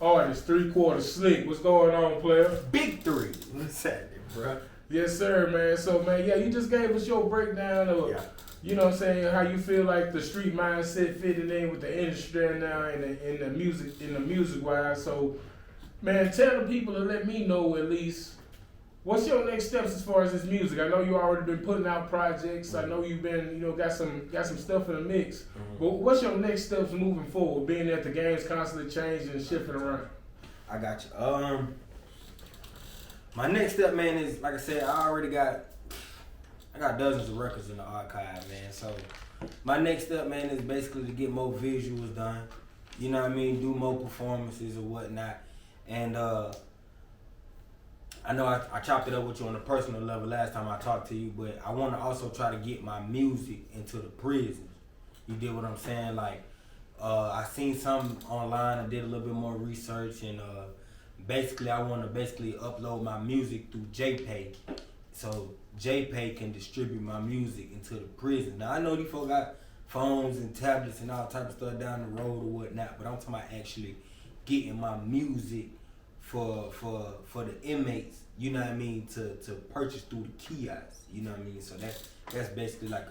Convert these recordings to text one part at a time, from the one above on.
artist, 3qtrzslyk. What's going on, player? Big 3. What's happening, bro? Yes, sir, man. So, man, yeah, you just gave us your breakdown of, you know what I'm saying, how you feel like the street mindset fitting in with the industry now and the music wise. So, man, tell the people to let me know at least, what's your next steps as far as this music? I know you already been putting out projects. I know you've been, got some stuff in the mix. But what's your next steps moving forward, being that the game's constantly changing and shifting around? I got you. My next step, man, is, like I said, I got dozens of records in the archive, man. So my next step, man, is basically to get more visuals done. You know what I mean? Do more performances or whatnot. And I know I chopped it up with you on a personal level last time I talked to you, but I want to also try to get my music into the prisons. You get what I'm saying? Like, I seen something online. I did a little bit more research, and basically I want to upload my music through JPay, so JPay can distribute my music into the prison. Now I know these folks got phones and tablets and all type of stuff down the road or whatnot, but I'm talking about actually getting my music for the inmates, you know what I mean, to purchase through the kiosks, you know what I mean. So that's basically like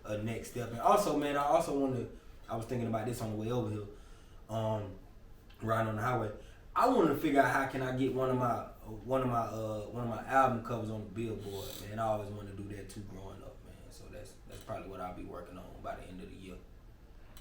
a next step. And also, man, I was thinking about this on the way over here, riding on the highway. I want to figure out how can I get one of my album covers on the Billboard, man. I always wanted to do that too growing up, man. So that's probably what I'll be working on by the end of the year.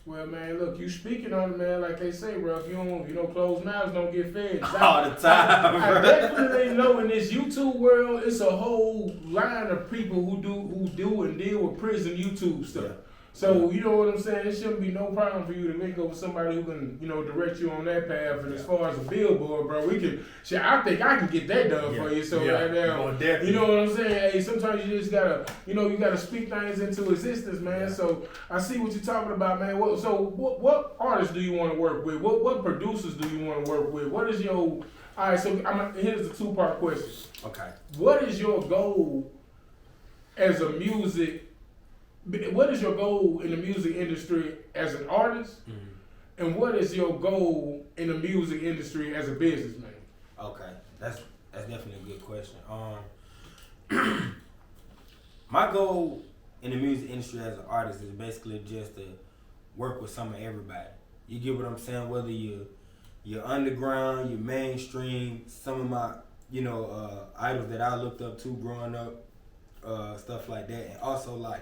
Well, man, look, you speaking on it, man. Like they say, bro, if you don't close mouths, don't get fed. All the time, I definitely know in this YouTube world, it's a whole line of people who do and deal with prison YouTube stuff. Yeah. So, you know what I'm saying? It shouldn't be no problem for you to link up with somebody who can, direct you on that path. And as far as a Billboard, bro, I think I can get that done for you. So right now, you know what I'm saying? Hey, sometimes you just gotta, you gotta speak things into existence, man. Yeah. So I see what you're talking about, man. What artists do you want to work with? What producers do you want to work with? What is your, all right, so here's a two-part question. Okay. What is your goal as a music? What is your goal in the music industry as an artist, and what is your goal in the music industry as a businessman? Okay, that's definitely a good question. My goal in the music industry as an artist is basically just to work with some of everybody. You get what I'm saying? Whether you're underground, you're mainstream, some of my idols that I looked up to growing up, stuff like that, and also like.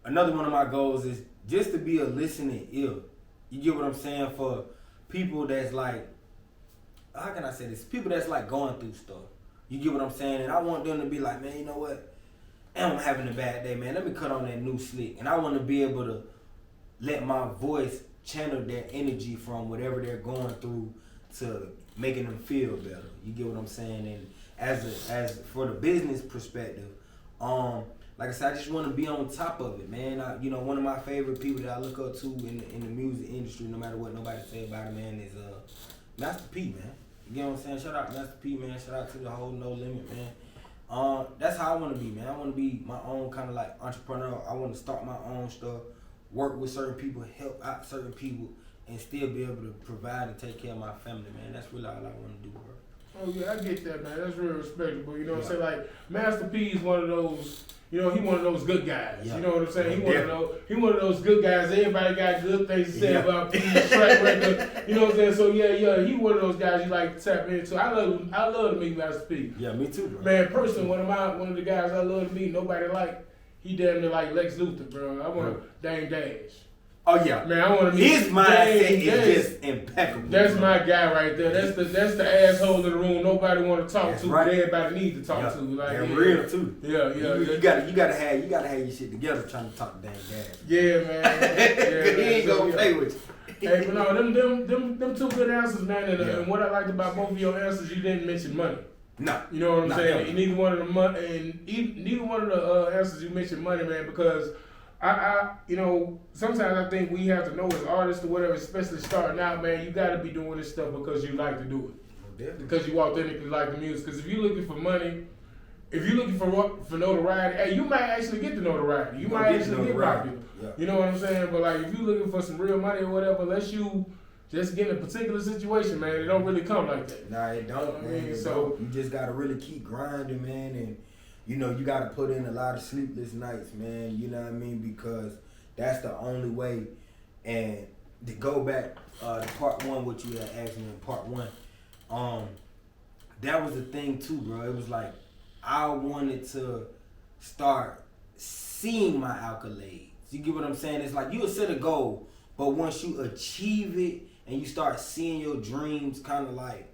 Another one of my goals is just to be a listening ear. You get what I'm saying? For people that's like, how can I say this? People that's like going through stuff. You get what I'm saying? And I want them to be like, man, you know what? I'm having a bad day, man. Let me cut on that new slick. And I want to be able to let my voice channel that energy from whatever they're going through to making them feel better. You get what I'm saying? And as for the business perspective, like I said, I just want to be on top of it, man. One of my favorite people that I look up to in the music industry, no matter what nobody say about it, man, is Master P, man. You know what I'm saying? Shout out Master P, man. Shout out to the whole No Limit, man. That's how I want to be, man. I want to be my own kind of like entrepreneur. I want to start my own stuff, work with certain people, help out certain people, and still be able to provide and take care of my family, man. That's really all I want to do, bro. Oh yeah, I get that, man. That's real respectable. You know what I'm saying? Like Master P is one of those. He one of those good guys. Yeah. You know what I'm saying? He one of those good guys. Everybody got good things to say about P's track record. You know what I'm saying? So yeah, he one of those guys you like to tap into. I love to meet Master P. Yeah, me too, bro. Man, personally, one of the guys I love to meet, nobody like. He damn near like Lex Luthor, bro. I want Dame Dash. Oh yeah, man, I want to meet his mindset is just impeccable. That's my guy right there. That's the asshole in the room. Nobody want to talk to, but everybody need to talk to. Like they're real too. Yeah. You gotta have your shit together trying to talk to Dame Dash. Yeah, man. He ain't gonna play with you. Hey, but no, them two good answers, man. And what I liked about both of your answers, you didn't mention money. No. You know what I'm saying? And neither one of the answers you mentioned money, man, because. I sometimes I think we have to know as artists or whatever, especially starting out, man, you got to be doing this stuff because you like to do it. Because you authentically like the music. Because if you're looking for money, if you're looking for notoriety, hey, you might actually get the notoriety. You might actually get popular. Yeah. You know what I'm saying? But like, if you're looking for some real money or whatever, unless you just get in a particular situation, man, it don't really come like that. Nah, it don't, man. It don't. You just gotta really keep grinding, man, and you know you gotta put in a lot of sleepless nights, man. You know what I mean? Because that's the only way. And to go back to part one, what you had asked me in part one, that was the thing too, bro. It was like I wanted to start seeing my accolades. You get what I'm saying? It's like you'll set a goal, but once you achieve it and you start seeing your dreams kind of like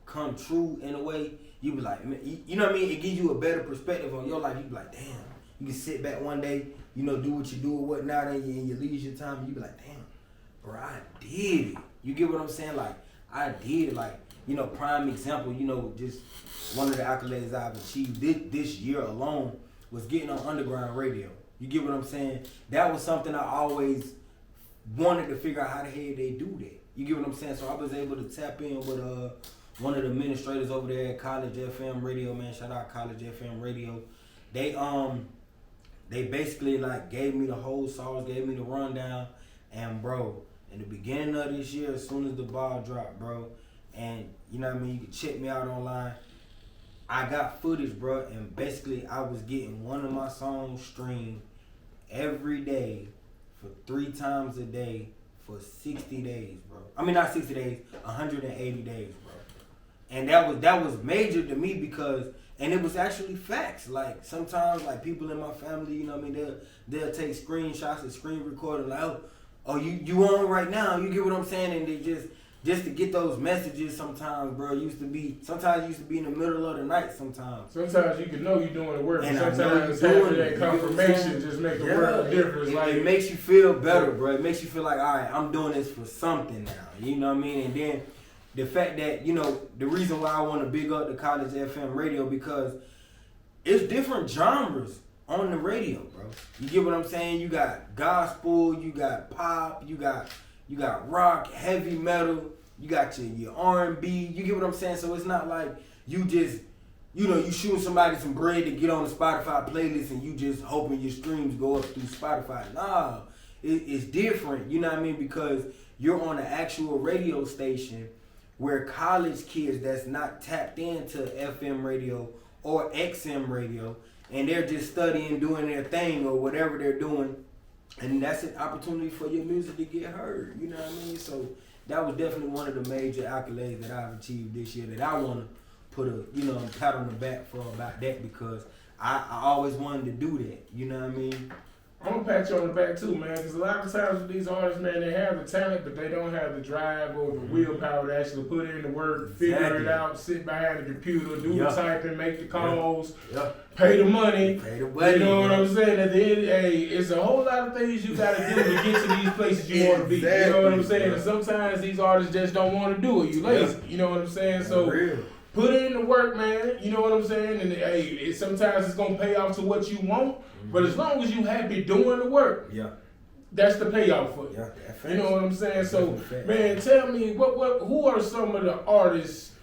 come true in a way, you be like, you know what I mean? It gives you a better perspective on your life. You be like, damn. You can sit back one day, you know, do what you do or whatnot, and in your leisure time, and you be like, damn, bro, I did it. You get what I'm saying? Like, I did it. Like, you know, prime example, you know, just one of the accolades I've achieved this year alone was getting on underground radio. You get what I'm saying? That was something I always wanted to figure out how the hell they do that. You get what I'm saying? So I was able to tap in with one of the administrators over there at College FM Radio, man. Shout out College FM Radio. They basically like gave me the whole sauce, gave me the rundown, and bro, in the beginning of this year, as soon as the ball dropped, bro, and you know what I mean, you can check me out online. I got footage, bro, and basically I was getting one of my songs streamed every day for 3 times a day for 60 days, bro. I mean, not 60 days, 180 days, bro. And that was major to me because, and it was actually facts. Like sometimes, like people in my family, you know what I mean, they'll take screenshots and screen record and like, oh, you on right now? You get what I'm saying? And they just to get those messages sometimes, bro, used to be in the middle of the night sometimes. Sometimes you can know you're doing the work, and but sometimes having that confirmation just make the work difference. It makes you feel better, bro. It makes you feel like, all right, I'm doing this for something now. You know what I mean? And then the fact that, you know, the reason why I want to big up the College FM Radio because it's different genres on the radio, bro. You get what I'm saying? You got gospel, you got pop, you got rock, heavy metal, you got your R&B, you get what I'm saying? So it's not like you just, you know, you shooting somebody some bread to get on the Spotify playlist and you just hoping your streams go up through Spotify. Nah, it's different, you know what I mean? Because you're on an actual radio station where college kids that's not tapped into FM radio or XM radio, and they're just studying, doing their thing or whatever they're doing, and that's an opportunity for your music to get heard. You know what I mean? So that was definitely one of the major accolades that I've achieved this year that I want to put a, you know, pat on the back for about that because I always wanted to do that. You know what I mean? I'm gonna pat you on the back too, man, because a lot of times with these artists, man, they have the talent, but they don't have the drive or the willpower to actually put in the work, figure it out, sit behind the computer, do the typing, make the calls, pay the money. You know what I'm saying? At the end, hey, it's a whole lot of things you gotta do to get to these places you want to be. You know what I'm saying? And sometimes these artists just don't want to do it. You lazy. You know what I'm saying? So put in the work, man. You know what I'm saying? And hey, sometimes it's gonna pay off to what you want. But as long as you happy doing the work, that's the payoff for you. You know what I'm saying? So, man, tell me who are some of the artists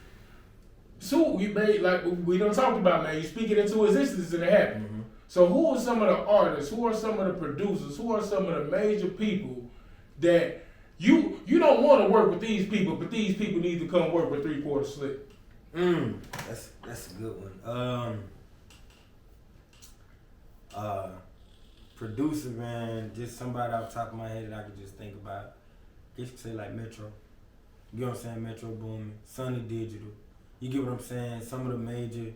who we made, like we done talked about, man? You speak it into existence and it happened. Mm-hmm. So who are some of the artists? Who are some of the producers? Who are some of the major people that you don't want to work with these people, but these people need to come work with 3qtrzslyk? That's a good one. Producer, man, just somebody off the top of my head that I could just think about. I guess you could say like Metro. You know what I'm saying? Metro Boomin, Sunny Digital. You get what I'm saying? Some of the major,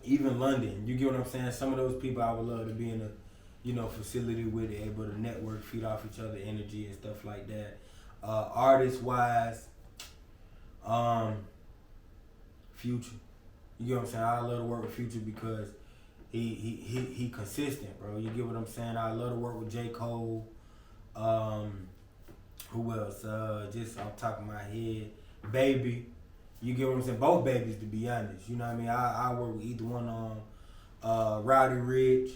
even London. You get what I'm saying? Some of those people I would love to be in a, you know, facility with, able to network, feed off each other energy and stuff like that. Artist wise, Future. You get what I'm saying? I love to work with Future because he consistent, bro. You get what I'm saying? I love to work with J. Cole. Who else? Just off the top of my head, Baby. You get what I'm saying? Both babies, to be honest. You know what I mean? I work with either one on Rowdy Rich,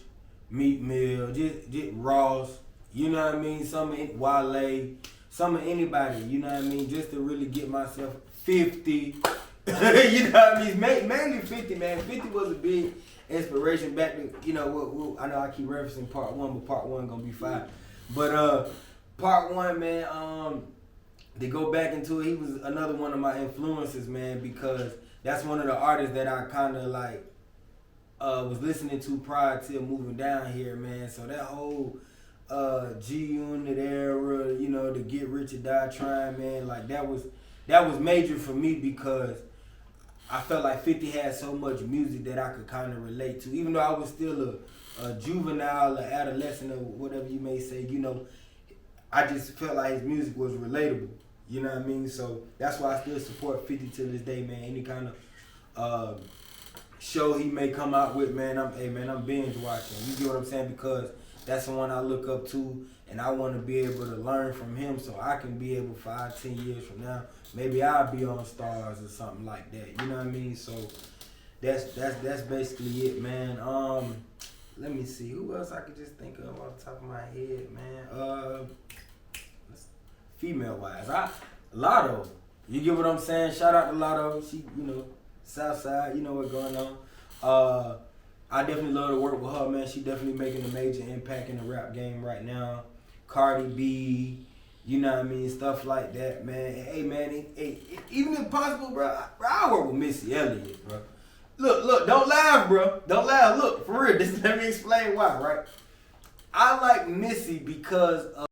Meat Mill, just Ross. You know what I mean? Some of Wale, some of anybody. You know what I mean? Just to really get myself 50. You know what I mean? Mainly 50, man. 50 was a big inspiration back to, you know, I know I keep referencing part one, but part one gonna be 5. But part one, man. To go back into it, he was another one of my influences, man, because that's one of the artists that I kind of like was listening to prior to moving down here, man. So that whole G-Unit era, you know, the Get Rich or Die Trying, man, like that was major for me because I felt like 50 had so much music that I could kind of relate to. Even though I was still a juvenile, an adolescent, or whatever you may say, you know, I just felt like his music was relatable. You know what I mean? So that's why I still support 50 to this day, man. Any kind of show he may come out with, man, I'm binge watching. You get what I'm saying? Because that's the one I look up to, and I want to be able to learn from him so I can be able 5-10 years from now, maybe I'll be on Stars or something like that. You know what I mean? So that's basically it, man. Let me see who else I could just think of off the top of my head, man. Female wise, Lotto. You get what I'm saying? Shout out to Lotto. She, you know, Southside. You know what's going on. I definitely love to work with her, man. She definitely making a major impact in the rap game right now. Cardi B, you know what I mean, stuff like that, man. And, hey, man, even if possible, bro, I work with Missy Elliott, bro. Look, don't laugh, bro. Don't laugh. Look, for real, let me explain why, right? I like Missy because of